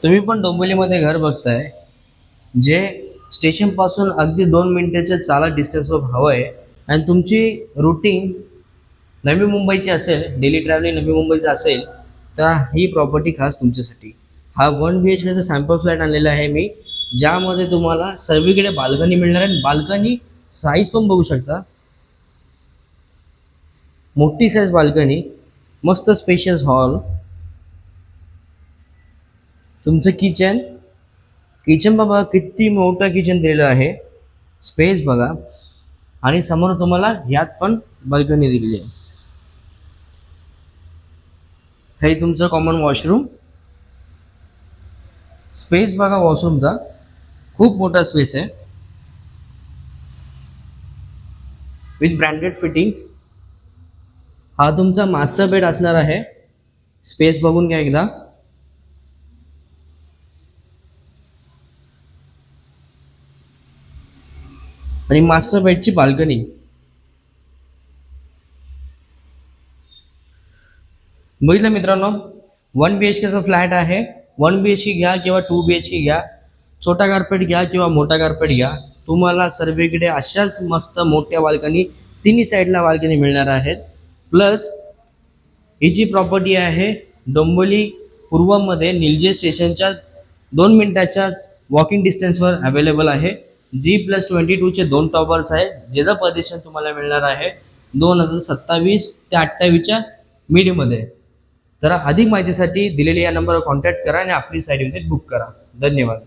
तुम्ही पण डोंबिवलीमध्ये घर बघताय जे स्टेशनपासून अगदी 2 मिनिटाच्या चालत डिस्टन्सवर हवं आहे आणि तुमची रुटीन नवी मुंबईची असेल, डेली ट्रॅव्हलिंग नवी मुंबईचं असेल, तर ही प्रॉपर्टी खास तुमच्यासाठी. हा 1 BHKचा सॅम्पल फ्लॅट आणलेला आहे मी, ज्यामध्ये तुम्हाला सर्वीकडे बाल्कनी मिळणार आहे. बाल्कनी साईज पण बघू शकता, मोठी साईज बाल्कनी, मस्त स्पेशियस हॉल, तुमचं किचन. किचन बघा किती मोठं किचन दिलेलं आहे, स्पेस बघा, आणि समोर तुम्हाला यात पण बाल्कनी दिलेली आहे. हे तुमचं कॉमन वॉशरूम, स्पेस बघा वॉशरूमचा, खूप मोठा स्पेस आहे विथ ब्रँडेड फिटिंग्स. हा तुमचा मास्टर बेड असणार आहे, स्पेस बघून घ्या एकदा. आणि मास्टर बेडची बाल्कनी. बघितलं मित्रांनो, 1 BHKचा फ्लॅट आहे. 1 BHK घ्या किंवा 2 BHK घ्या, छोटा कार्पेट घ्या किंवा मोठा कार्पेट घ्या, तुम्हाला सर्वीकडे अशाच मस्त मोठ्या बाल्कनी, तिन्ही साईडला बाल्कनी मिळणार आहेत. प्लस ही जी प्रॉपर्टी आहे डोंबिवली पूर्वमध्ये निलजे स्टेशनच्या 2 मिनिटाच्या वॉकिंग डिस्टन्सवर अवेलेबल आहे. G+22चे 2 टॉवर्स आहे, ज्याचं पजेशन तुम्हाला मिळणार आहे 2027 ते 28च्या मिडमध्ये. जरा अधिक माहितीसाठी दिलेल्या या नंबरवर कॉन्टॅक्ट करा आणि आपली साईट व्हिजिट बुक करा. धन्यवाद.